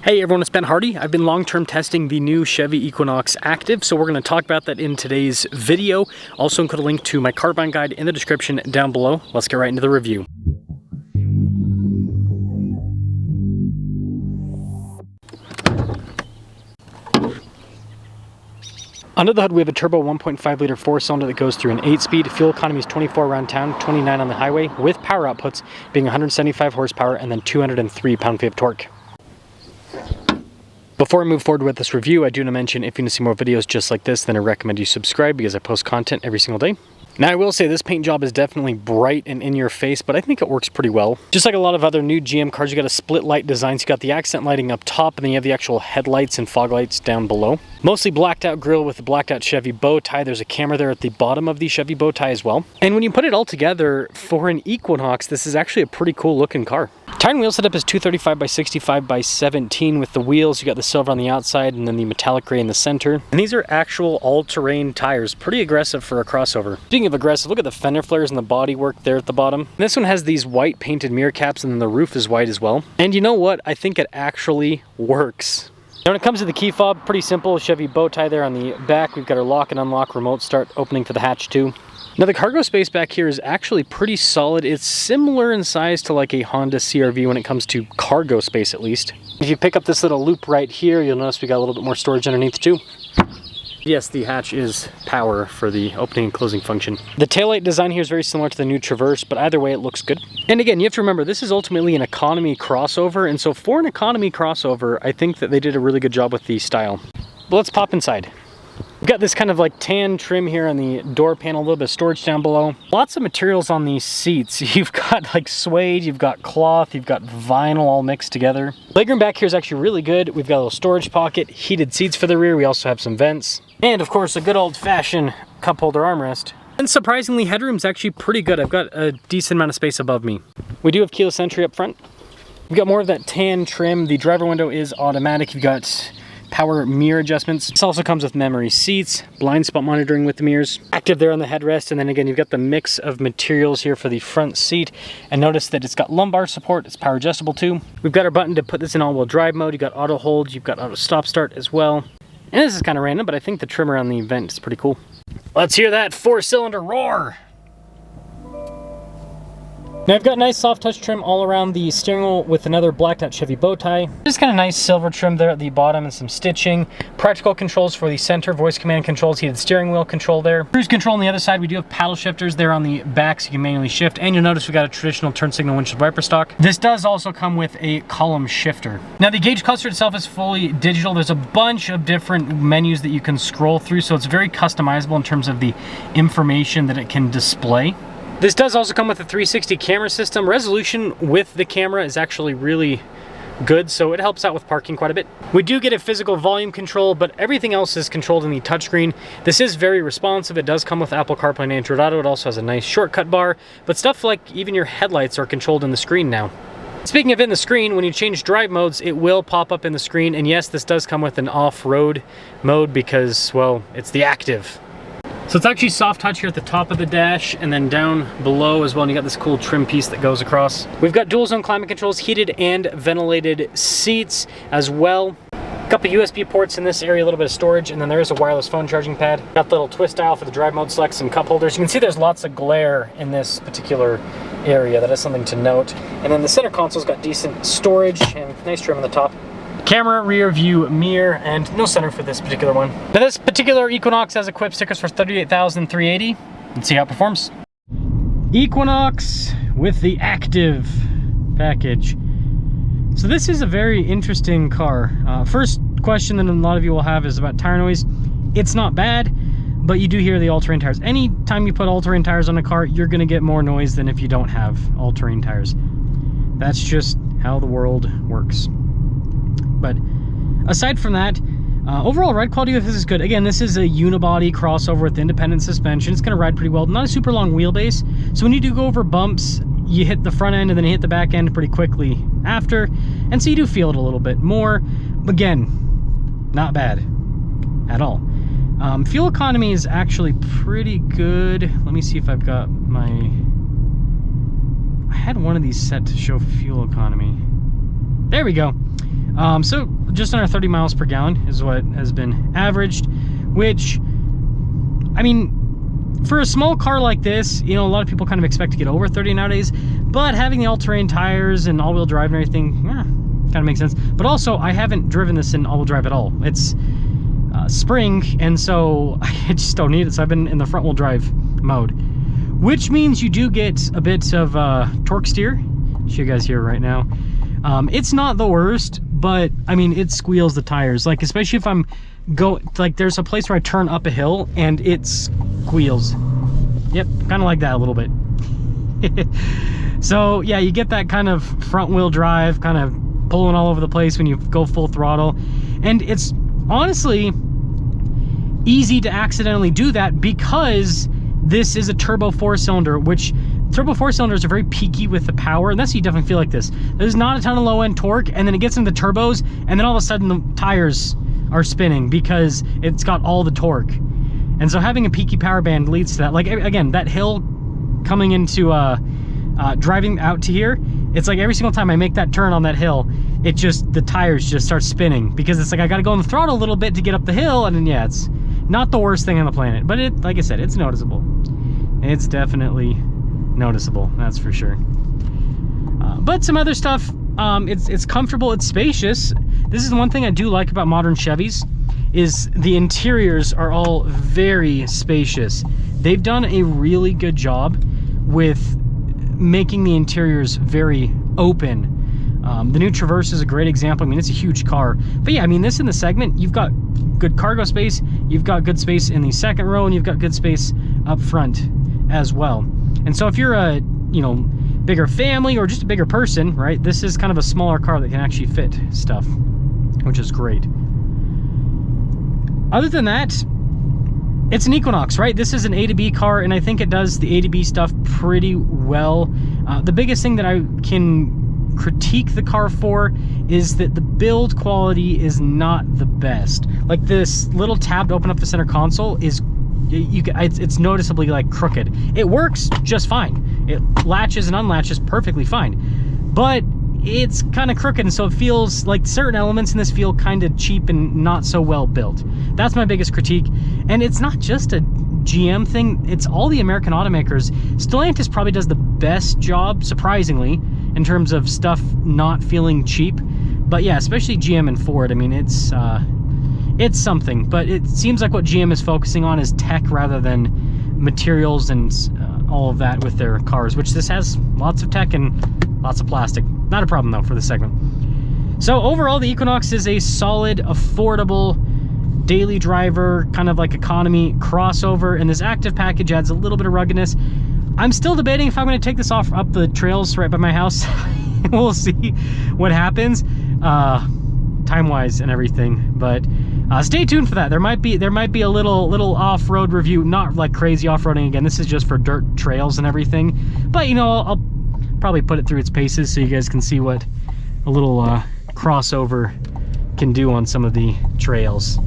Hey everyone, it's Ben Hardy. I've been long-term testing the new Chevy Equinox Activ, so we're going to talk about that in today's video. Also include a link to my car buying guide in the description down below. Let's get right into the review. Under the hood, we have a turbo 1.5 liter 4-cylinder that goes through an 8-speed. Fuel economy is 24 around town, 29 on the highway, with power outputs being 175 horsepower and then 203 pound-feet of torque. Before I move forward with this review, I do want to mention if you want to see more videos just like this, then I recommend you subscribe because I post content every single day. Now I will say this paint job is definitely bright and in your face, but I think it works pretty well. Just like a lot of other new GM cars, you got a split light design. So you got the accent lighting up top and then you have the actual headlights and fog lights down below. Mostly blacked out grille with the blacked out Chevy bow tie. There's a camera there at the bottom of the Chevy bow tie as well. And when you put it all together for an Equinox, this is actually a pretty cool looking car. Tire and wheel setup is 235 by 65 by 17 with the wheels. You got the silver on the outside and then the metallic gray in the center. And these are actual all-terrain tires, pretty aggressive for a crossover. Speaking of aggressive, look at the fender flares and the bodywork there at the bottom. This one has these white painted mirror caps and then the roof is white as well. And you know what? I think it actually works. Now when it comes to the key fob, pretty simple. Chevy bow tie there on the back. We've got our lock and unlock remote start opening for the hatch too. Now the cargo space back here is actually pretty solid. It's similar in size to like a Honda CR-V when it comes to cargo space at least. If you pick up this little loop right here, you'll notice we got a little bit more storage underneath too. Yes, the hatch is power for the opening and closing function. The taillight design here is very similar to the new Traverse, but either way it looks good. And again, you have to remember, this is ultimately an economy crossover, and so for an economy crossover, I think that they did a really good job with the style. But let's pop inside. We've got this kind of like tan trim here on the door panel, a little bit of storage down below. Lots of materials on these seats. You've got like suede, you've got cloth, you've got vinyl all mixed together. Legroom back here is actually really good. We've got a little storage pocket, heated seats for the rear. We also have some vents. And of course, a good old-fashioned cup holder armrest. And surprisingly, headroom's actually pretty good. I've got a decent amount of space above me. We do have keyless entry up front. We've got more of that tan trim. The driver window is automatic. You've got power mirror adjustments. This also comes with memory seats, blind spot monitoring with the mirrors, active there on the headrest, and then again you've got the mix of materials here for the front seat. And notice that it's got lumbar support, it's power adjustable too. We've got our button to put this in all-wheel drive mode. You've got auto hold, you've got auto stop start as well. And this is kind of random, but I think the trimmer on the vent is pretty cool. Let's hear that 4-cylinder roar! Now I've got nice soft touch trim all around the steering wheel with another blacked out Chevy bow tie. Just kind of nice silver trim there at the bottom and some stitching. Practical controls for the center, voice command controls, heated steering wheel control there. Cruise control on the other side. We do have paddle shifters there on the back so you can manually shift. And you'll notice we got a traditional turn signal windshield wiper stock. This does also come with a column shifter. Now the gauge cluster itself is fully digital. There's a bunch of different menus that you can scroll through, so it's very customizable in terms of the information that it can display. This does also come with a 360 camera system. Resolution with the camera is actually really good, so it helps out with parking quite a bit. We do get a physical volume control, but everything else is controlled in the touchscreen. This is very responsive. It does come with Apple CarPlay and Android Auto. It also has a nice shortcut bar, but stuff like even your headlights are controlled in the screen now. Speaking of in the screen, when you change drive modes, it will pop up in the screen, and yes, this does come with an off-road mode because, well, it's the Activ. So it's actually soft touch here at the top of the dash and then down below as well, and you got this cool trim piece that goes across. We've got dual zone climate controls, heated and ventilated seats as well. A couple USB ports in this area, a little bit of storage, and then there is a wireless phone charging pad. Got the little twist dial for the drive mode select, some cup holders. You can see there's lots of glare in this particular area. That is something to note. And then the center console's got decent storage and nice trim on the top. Camera, rear view mirror, and no center for this particular one. Now this particular Equinox has equipped stickers for $38,380. Let's see how it performs. Equinox with the Activ package. So this is a very interesting car. First question that a lot of you will have is about tire noise. It's not bad, but you do hear the all-terrain tires. Anytime you put all-terrain tires on a car, you're gonna get more noise than if you don't have all-terrain tires. That's just how the world works. But aside from that, overall ride quality of this is good. Again, this is a unibody crossover with independent suspension. It's going to ride pretty well. Not a super long wheelbase, so when you do go over bumps, you hit the front end and then you hit the back end pretty quickly after, and so you do feel it a little bit more. Again, not bad at all. Fuel economy is actually pretty good. Let me see if I've got my... I had one of these set to show fuel economy. There we go. So just under 30 miles per gallon is what has been averaged, which, I mean, for a small car like this, you know, a lot of people kind of expect to get over 30 nowadays, but having the all-terrain tires and all-wheel drive and everything, kind of makes sense. But also, I haven't driven this in all-wheel drive at all. It's spring, and so I just don't need it, so I've been in the front-wheel drive mode, which means you do get a bit of torque steer. I'll show you guys here right now. It's not the worst, but I mean, it squeals the tires, like especially if I'm there's a place where I turn up a hill and it squeals. Yep, kind of like that a little bit. So yeah, you get that kind of front wheel drive, kind of pulling all over the place when you go full throttle, and it's honestly easy to accidentally do that because this is a turbo 4-cylinder, which turbo 4-cylinders are very peaky with the power, and that's how you definitely feel like this. There's not a ton of low-end torque, and then it gets into the turbos, and then all of a sudden the tires are spinning because it's got all the torque. And so having a peaky power band leads to that. Like, again, that hill coming into driving out to here, it's like every single time I make that turn on that hill, it just, the tires just start spinning because it's like I gotta go on the throttle a little bit to get up the hill, and then yeah, it's not the worst thing on the planet, but it, like I said, it's noticeable. It's definitely noticeable, that's for sure. But some other stuff, it's comfortable, it's spacious. This is one thing I do like about modern Chevys, is the interiors are all very spacious. They've done a really good job with making the interiors very open. The new Traverse is a great example. I mean, it's a huge car, but yeah, I mean, this in the segment, you've got good cargo space, you've got good space in the second row, and you've got good space up front as well. And so if you're a, you know, bigger family or just a bigger person, right, this is kind of a smaller car that can actually fit stuff, which is great. Other than that, it's an Equinox, right? This is an A to B car, and I think it does the A to B stuff pretty well. The biggest thing that I can critique the car for is that the build quality is not the best. Like, this little tab to open up the center console is, it's noticeably like crooked. It works just fine. It latches and unlatches perfectly fine, but it's kind of crooked, and so it feels like certain elements in this feel kind of cheap and not so well built. That's my biggest critique, and it's not just a GM thing, it's all the American automakers. Stellantis probably does the best job, surprisingly, in terms of stuff not feeling cheap, but yeah, especially GM and Ford. I mean, it's something, but it seems like what GM is focusing on is tech rather than materials and all of that with their cars, which this has lots of tech and lots of plastic. Not a problem though for this segment. So overall, the Equinox is a solid, affordable, daily driver, kind of like economy crossover, and this Activ package adds a little bit of ruggedness. I'm still debating if I'm going to take this off up the trails right by my house. We'll see what happens, time-wise and everything. But stay tuned for that. There might be a little off-road review, not like crazy off-roading again. This is just for dirt trails and everything. But you know, I'll probably put it through its paces so you guys can see what a little crossover can do on some of the trails.